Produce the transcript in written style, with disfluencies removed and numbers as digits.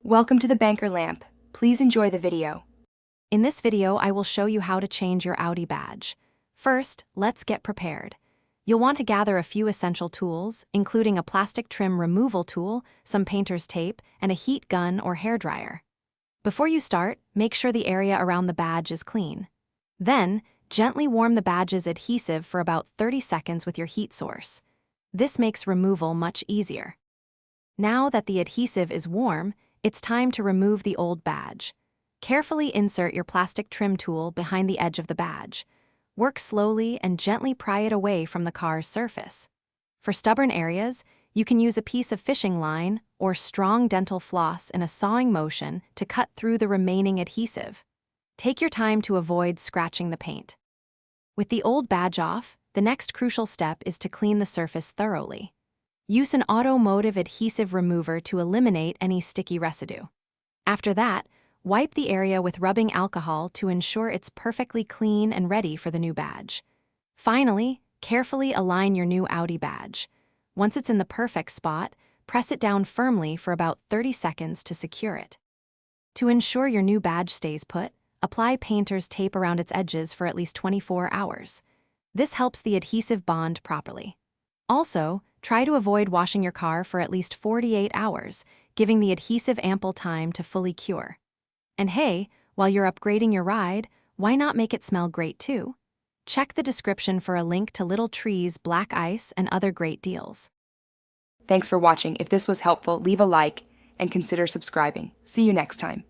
Welcome to the Banker Lamp. Please enjoy the video. In this video, I will show you how to change your Audi badge. First, let's get prepared. You'll want to gather a few essential tools, including a plastic trim removal tool, some painter's tape, and a heat gun or hairdryer. Before you start, make sure the area around the badge is clean. Then, gently warm the badge's adhesive for about 30 seconds with your heat source. This makes removal much easier. Now that the adhesive is warm, it's time to remove the old badge. Carefully insert your plastic trim tool behind the edge of the badge. Work slowly and gently pry it away from the car's surface. For stubborn areas, you can use a piece of fishing line or strong dental floss in a sawing motion to cut through the remaining adhesive. Take your time to avoid scratching the paint. With the old badge off, the next crucial step is to clean the surface thoroughly. Use an automotive adhesive remover to eliminate any sticky residue. After that, wipe the area with rubbing alcohol to ensure it's perfectly clean and ready for the new badge. Finally, carefully align your new Audi badge. Once it's in the perfect spot, press it down firmly for about 30 seconds to secure it. To ensure your new badge stays put, apply painter's tape around its edges for at least 24 hours. This helps the adhesive bond properly. Also, try to avoid washing your car for at least 48 hours, giving the adhesive ample time to fully cure. And hey, while you're upgrading your ride, why not make it smell great too? Check the description for a link to Little Tree's black ice and other great deals. Thanks for watching. If this was helpful, leave a like and consider subscribing. See you next time.